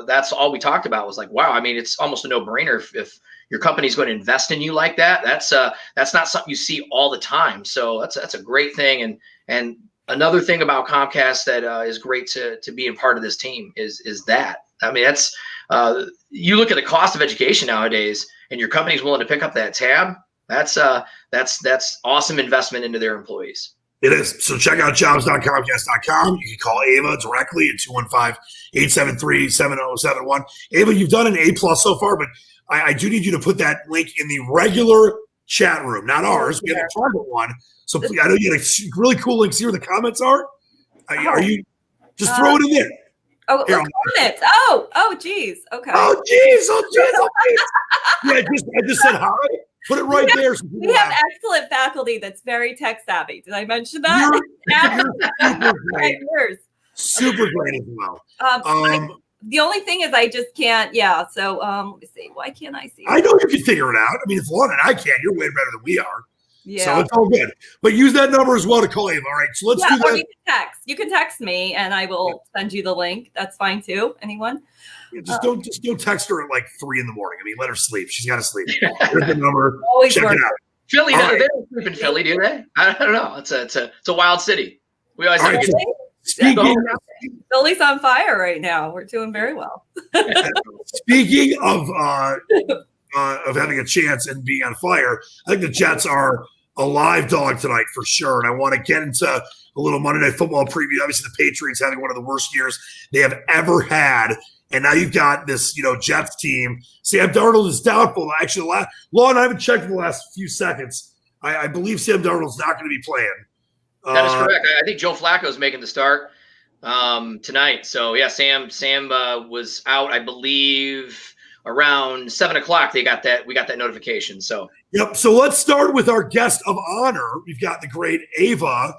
that's all we talked about was wow, it's almost a no-brainer if your company's going to invest in you like that. That's not something you see all the time. So that's a great thing. And another thing about Comcast that is great to be a part of this team is that. That's you look at the cost of education nowadays, and your company's willing to pick up that tab. That's awesome investment into their employees. It is. So check out jobs.comcast.com. You can call Ava directly at 215-873-7071. Ava, you've done an A+ so far, but I do need you to put that link in the regular chat room, not ours. We have a private one. So I know you had a really cool link. See where the comments are? Are you just throw it in there? Oh, comments. Oh, geez. Okay. Oh, geez. Yeah, I just said hi. Put it right there. So we have excellent faculty that's very tech savvy. Did I mention that? You're super great. Super great as well. The only thing is I just can't. Yeah. So let me see. Why can't I see? I know you can figure it out. If Lawton and I can, you're way better than we are. Yeah. So it's all good. But use that number as well to call Ava. All right. So let's do that. Or you can text me and I will send you the link. That's fine too. Anyone? Yeah, don't text her at 3 a.m. Let her sleep. She's got to sleep. Here's the number. Always check work. it out. Philly, they don't sleep in Philly, do they? I don't know. It's a wild city. We always have Philly's on fire right now. We're doing very well. Speaking of having a chance and being on fire, I think the Jets are a live dog tonight for sure. And I want to get into a little Monday Night Football preview. Obviously, the Patriots having one of the worst years they have ever had. And now you've got this, Jets team. Sam Darnold is doubtful. Actually, Lawton, I haven't checked in the last few seconds. I believe Sam Darnold's not going to be playing. That is correct. I think Joe Flacco is making the start tonight. So, yeah, Sam was out, I believe, around 7 o'clock. We got that notification. So, yep. So let's start with our guest of honor. We've got the great Ava,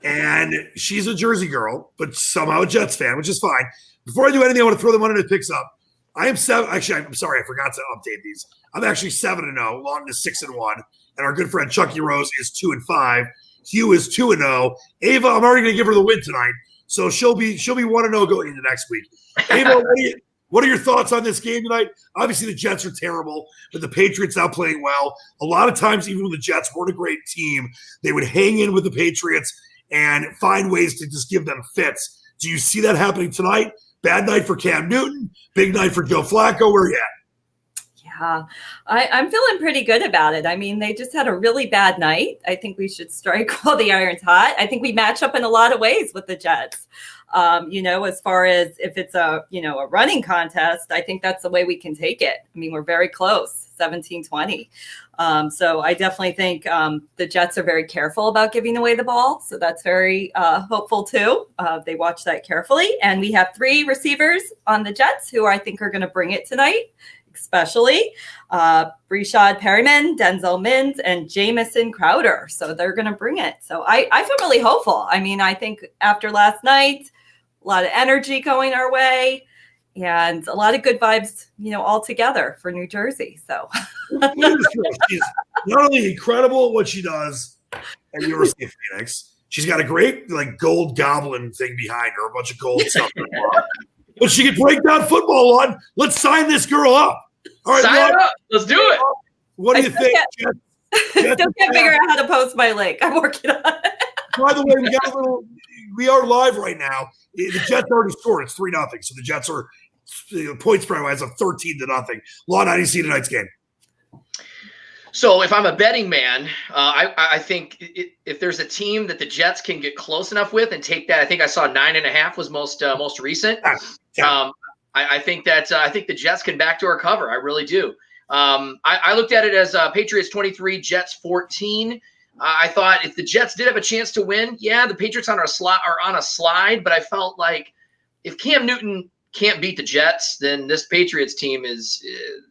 and she's a Jersey girl, but somehow a Jets fan, which is fine. Before I do anything, I want to throw the Monday Night Picks up. I am 7. Actually, I'm sorry, I forgot to update these. I'm actually 7-0. Lawton is 6-1, and our good friend Chucky Rose is 2-5. Hugh is 2-0. Ava, I'm already going to give her the win tonight, so she'll be 1-0 going into next week. Ava, what are your thoughts on this game tonight? Obviously, the Jets are terrible, but the Patriots now playing well. A lot of times, even when the Jets weren't a great team, they would hang in with the Patriots and find ways to just give them fits. Do you see that happening tonight? Bad night for Cam Newton, big night for Joe Flacco. Where are you at? Yeah, I'm feeling pretty good about it. I mean, they just had a really bad night. I think we should strike while the iron's hot. I think we match up in a lot of ways with the Jets. As far as if it's a running contest, I think that's the way we can take it. I mean, we're very close, 17-20. So I definitely think the Jets are very careful about giving away the ball. So that's very hopeful too. They watch that carefully. And we have 3 receivers on the Jets who I think are going to bring it tonight, especially Breshad Perryman, Denzel Mims, and Jamison Crowder. So they're going to bring it. So I feel really hopeful. I mean, I think after last night, a lot of energy going our way and a lot of good vibes, all together for New Jersey. So she's not only incredible at what she does at University of Phoenix, she's got a great gold goblin thing behind her, a bunch of gold stuff. But she can break down football on. Let's sign this girl up. All right, sign up. Let's do it. What do you think? Still can't figure out how to post my link. I'm working on it. By the way, we are live right now. The Jets already scored. It's 3-0. So the Jets are point spread wise of 13-0. Lawton, how do you see tonight's game? So if I'm a betting man, I think if there's a team that the Jets can get close enough with and take that, I think I saw 9.5 was most recent. I think the Jets can backdoor cover. I really do. I looked at it as Patriots 23, Jets 14. I thought if the Jets did have a chance to win, the Patriots are on a slide. But I felt like if Cam Newton can't beat the Jets, then this Patriots team is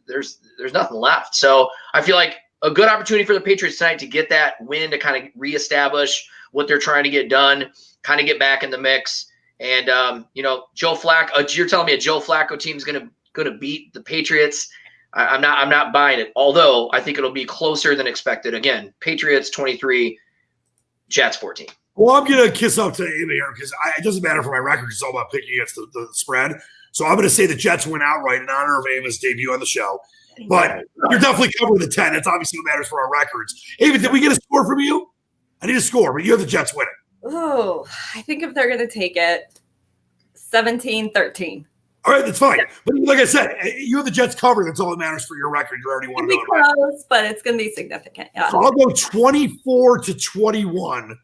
there's nothing left. So I feel like a good opportunity for the Patriots tonight to get that win to kind of reestablish what they're trying to get done, kind of get back in the mix. And Joe Flacco, you're telling me a Joe Flacco team is gonna beat the Patriots? I'm not buying it. Although I think it'll be closer than expected. Again, Patriots 23, Jets 14. Well, I'm going to kiss up to Ava here because it doesn't matter for my record. It's all about picking against the spread. So I'm going to say the Jets win outright in honor of Ava's debut on the show. But you're definitely covering the 10. That's obviously what matters for our records. Ava, did we get a score from you? I need a score, but you have the Jets winning. Oh, I think if they're going to take it, 17-13. All right, that's fine. Yeah. But like I said, you have the Jets covered. That's all that matters for your record. You already won. It'll be close, but it's going to be significant. Yeah. So I'll go 24-21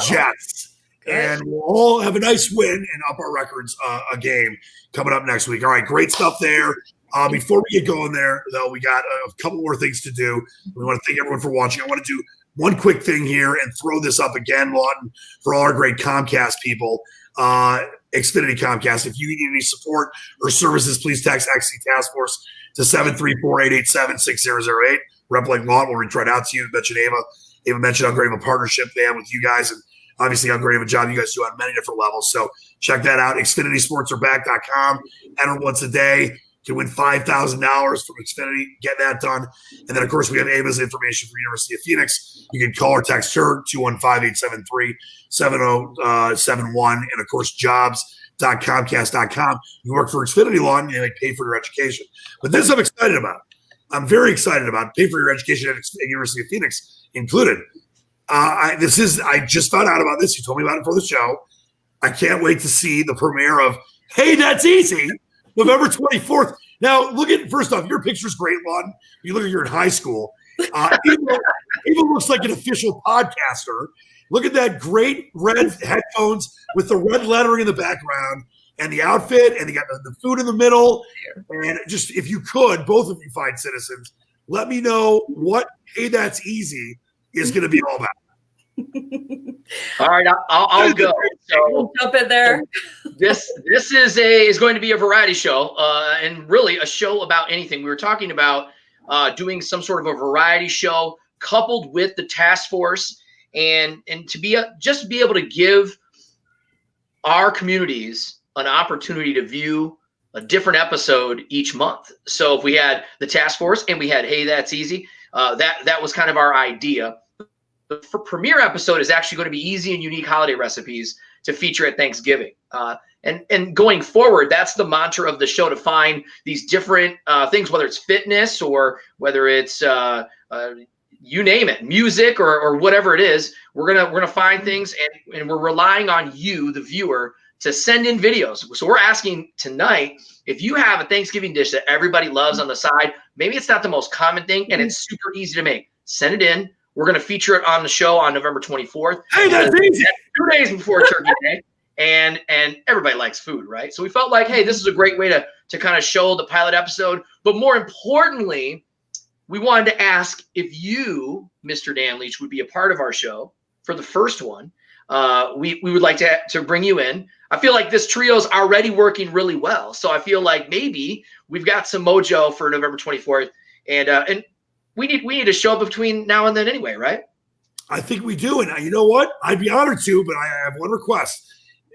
Jets. Good. And we'll all have a nice win and up our records a game coming up next week. All right, great stuff there. Before we get going there, though, we got a couple more things to do. We want to thank everyone for watching. I want to do one quick thing here and throw this up again, Lawton, for all our great Comcast people. Xfinity Comcast. If you need any support or services, please text XC Task Force to 734-887-6008. Rep like Lawton will reach right out to you. Mention Ava. Ava mentioned how great of a partnership they have with you guys, and obviously how great of a job you guys do on many different levels. So check that out. XfinitySportsAreBack.com. Enter once a day. You can win $5,000 from Xfinity. Get that done. And then, of course, we have Ava's information for University of Phoenix. You can call or text her, 215-873-7071. And, of course, jobs.comcast.com. You work for Xfinity Law, and they pay for your education. But this I'm excited about. I'm very excited about pay for your education at University of Phoenix included. I just found out about this. You told me about it for the show. I can't wait to see the premiere of Hey, That's Easy, November 24th. Now, first off, your picture's great, Lawton. You look like you're in high school. Even looks like an official podcaster. Look at that great red headphones with the red lettering in the background and the outfit, and you got the food in the middle. And just, if you could, both of you fine citizens, let me know what Hey That's Easy is going to be all about. All right, I'll go. So jump in there. This is going to be a variety show, and really a show about anything. We were talking about doing some sort of a variety show coupled with the task force, and to be just be able to give our communities an opportunity to view a different episode each month. So if we had the task force and we had Hey That's Easy, that was kind of our idea. The premiere episode is actually going to be easy and unique holiday recipes to feature at Thanksgiving. And going forward, that's the mantra of the show, to find these different things, whether it's fitness or whether it's you name it, music or whatever it is. We're gonna find things, and we're relying on you, the viewer, to send in videos. So we're asking tonight, if you have a Thanksgiving dish that everybody loves on the side, maybe it's not the most common thing and it's super easy to make, send it in. We're going to feature it on the show on November 24th. Hey, that's easy. 2 days before Turkey Day. And everybody likes food, right? So we felt like, hey, this is a great way to kind of show the pilot episode. But more importantly, we wanted to ask if you, Mr. Dan Leach, would be a part of our show for the first one. We would like to bring you in. I feel like this trio is already working really well. So I feel like maybe we've got some mojo for November 24th. And we need to show up between now and then anyway, right? I think we do. And you know what? I'd be honored to, but I have one request.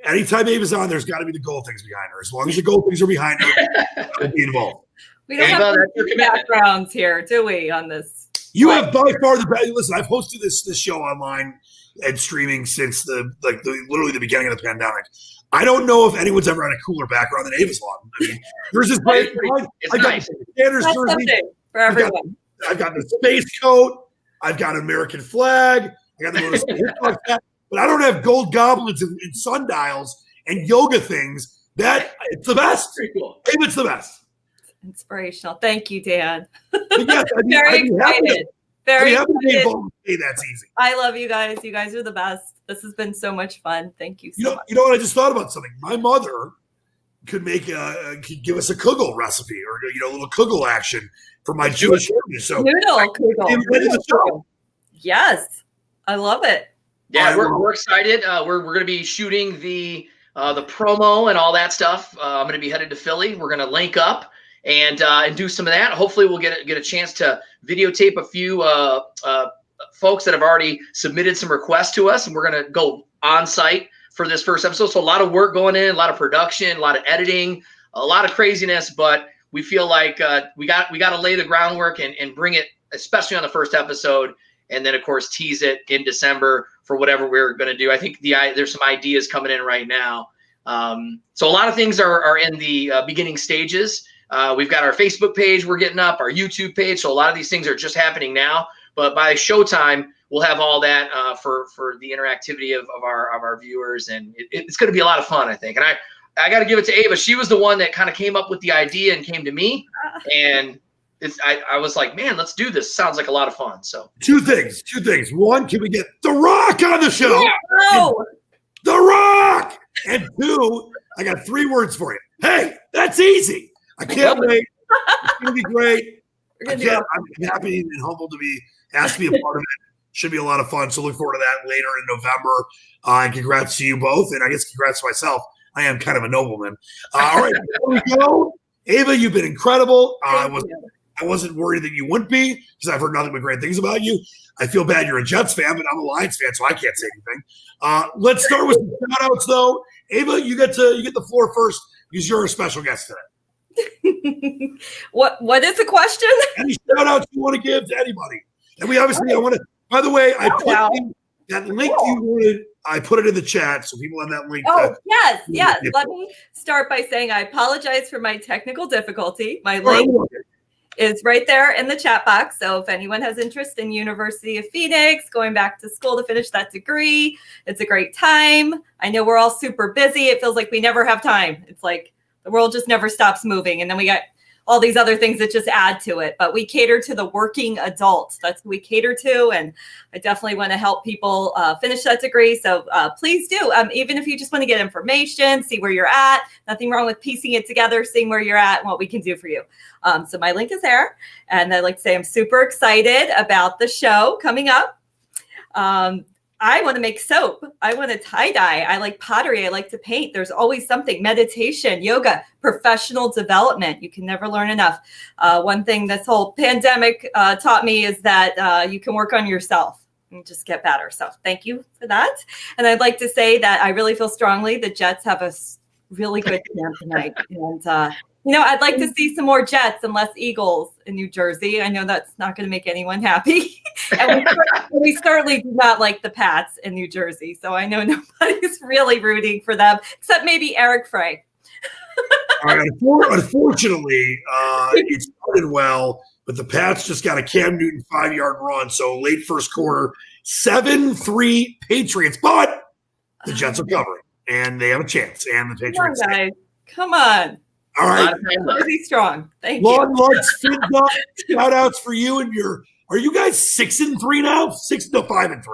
Anytime Ava's on, there's got to be the gold things behind her. As long as the gold things are behind her, I'll be involved. We don't have backgrounds here, do we, on this? You have by far the best. Listen, I've hosted this show online and streaming since literally the beginning of the pandemic. I don't know if anyone's ever had a cooler background than Ava's one. I mean, there's this great. I got nice. the Sanders jersey for everyone. I've got the space coat. I've got an American flag. I got the Hitchcock hat, but I don't have gold goblins and sundials and yoga things. It's the best. Pretty cool. Maybe it's the best. Inspirational. Thank you, Dan. Yes, Very excited. Very excited. Hey, that's easy. I love you guys. You guys are the best. This has been so much fun. Thank you so much. You know what? I just thought about something. My mother could give us a kugel recipe or a little kugel action for my Jewish heritage. So noodle kugel. Yes, I love it. Yeah, we're excited. We're going to be shooting the promo and all that stuff. I'm going to be headed to Philly. We're going to link up and do some of that. Hopefully, we'll get a chance to videotape a few folks that have already submitted some requests to us, and we're going to go on site for this first episode. So a lot of work going in, a lot of production, a lot of editing, a lot of craziness, but we feel like we got to lay the groundwork and bring it, especially on the first episode, and then of course tease it in December for whatever we're going to do. I think there's some ideas coming in right now. So a lot of things are in the beginning stages. We've got our Facebook page we're getting up, our YouTube page. So a lot of these things are just happening now, but by showtime, we'll have all that for the interactivity of our viewers, and it's going to be a lot of fun, I think. And I got to give it to Ava. She was the one that kind of came up with the idea and came to me, and I was like, man, let's do this. Sounds like a lot of fun. So two things. One, can we get The Rock on the show? Yeah, The Rock. And two, I got 3 words for you. Hey, that's easy. I can't wait. It's going to be great. I'm happy and humbled to be asked to be a part of it. Should be a lot of fun. So look forward to that later in November. And congrats to you both. And I guess congrats to myself. I am kind of a nobleman. All right, before we go, Ava, you've been incredible. I wasn't worried that you wouldn't be because I've heard nothing but great things about you. I feel bad you're a Jets fan, but I'm a Lions fan, so I can't say anything. Let's start with some shout-outs, though. Ava, you get the floor first because you're a special guest today. What is the question? Any shout-outs you want to give to anybody? And we obviously, I want to, by the way, that link you wanted, I put it in the chat so people have that link. Yes. Let me start by saying I apologize for my technical difficulty. My link is right there in the chat box. So if anyone has interest in University of Phoenix, going back to school to finish that degree, it's a great time. I know we're all super busy. It feels like we never have time. It's like the world just never stops moving. And then we got all these other things that just add to it. But we cater to the working adults. That's who we cater to. And I definitely want to help people finish that degree. So please do. Even if you just want to get information, see where you're at, nothing wrong with piecing it together, seeing where you're at and what we can do for you. So my link is there. And I'd like to say I'm super excited about the show coming up. I want to make soap. I want to tie-dye. I like pottery. I like to paint. There's always something. Meditation, yoga, professional development. You can never learn enough. One thing this whole pandemic taught me is that you can work on yourself and just get better. So thank you for that. And I'd like to say that I really feel strongly the Jets have a really good game tonight. And I'd like to see some more Jets and less Eagles in New Jersey. I know that's not going to make anyone happy. And we certainly do not like the Pats in New Jersey. So I know nobody's really rooting for them, except maybe Eric Frey. Unfortunately, it started well, but the Pats just got a Cam Newton 5-yard run. So late first quarter, 7-3 Patriots. But the Jets are covering, and they have a chance. And the Patriots. Come on, guys. Come on. All right. Jersey strong. Thank Lawton you. Lunce, shout outs for you and are you guys 6-3 now? 5-3.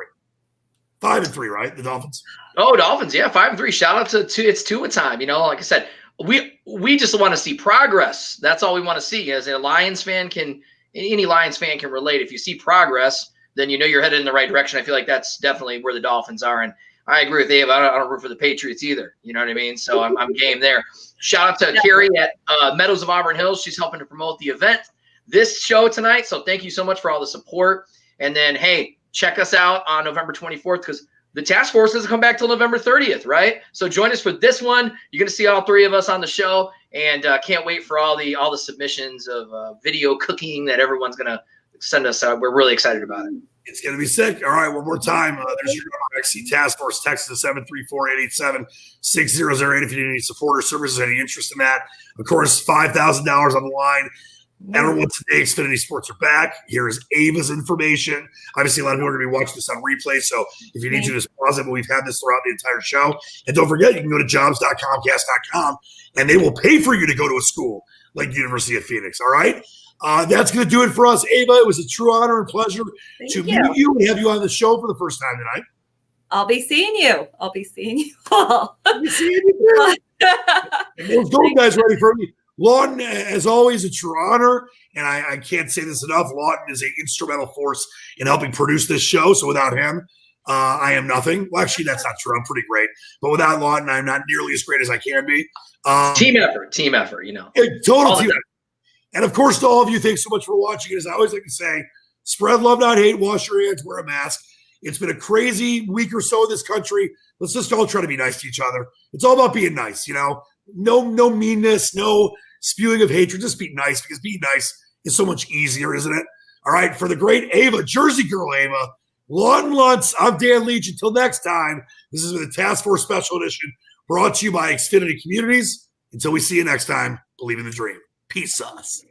5-3, right? The Dolphins. Oh, Dolphins, yeah, 5-3. Shout out to it's Tua time. Like I said, we just want to see progress. That's all we want to see. As any Lions fan can relate. If you see progress, then you're headed in the right direction. I feel like that's definitely where the Dolphins are. And I agree with Ava. I don't root for the Patriots either. You know what I mean? So I'm game there. Shout out to Carrie at Meadows of Auburn Hills. She's helping to promote the event, this show tonight. So thank you so much for all the support. And then, hey, check us out on November 24th because the task force doesn't come back till November 30th, right? So join us for this one. You're going to see all three of us on the show, and can't wait for all the submissions of video cooking that everyone's going to send us out. We're really excited about it. It's going to be sick. All right, one more time. There's your XC Task Force. Text to 734-887-6008 if you need any support or services, any interest in that. Of course, $5,000 on the line. Everyone today, Xfinity Sports are back. Here is Ava's information. Obviously, a lot of people are going to be watching this on replay, so if you need to, just pause it. But we've had this throughout the entire show. And don't forget, you can go to jobs.comcast.com, and they will pay for you to go to a school like the University of Phoenix, all right? That's going to do it for us. Ava, it was a true honor and pleasure to meet you and have you on the show for the first time tonight. I'll be seeing you. I'll be seeing you all. I'll be seeing you too. And those gold guys ready for me. Lawton, as always, a true honor. And I can't say this enough. Lawton is an instrumental force in helping produce this show. So without him, I am nothing. Well, actually, that's not true. I'm pretty great. But without Lawton, I'm not nearly as great as I can be. Team effort, Total team effort. And, of course, to all of you, thanks so much for watching. As I always like to say, spread love, not hate. Wash your hands. Wear a mask. It's been a crazy week or so in this country. Let's just all try to be nice to each other. It's all about being nice, No meanness, no spewing of hatred. Just be nice because being nice is so much easier, isn't it? All right, for the great Ava, Jersey Girl Ava, Lawton Lunce, I'm Dan Leach. Until next time, this is the Task Force Special Edition brought to you by Xfinity Communities. Until we see you next time, believe in the dream. Peace sauce.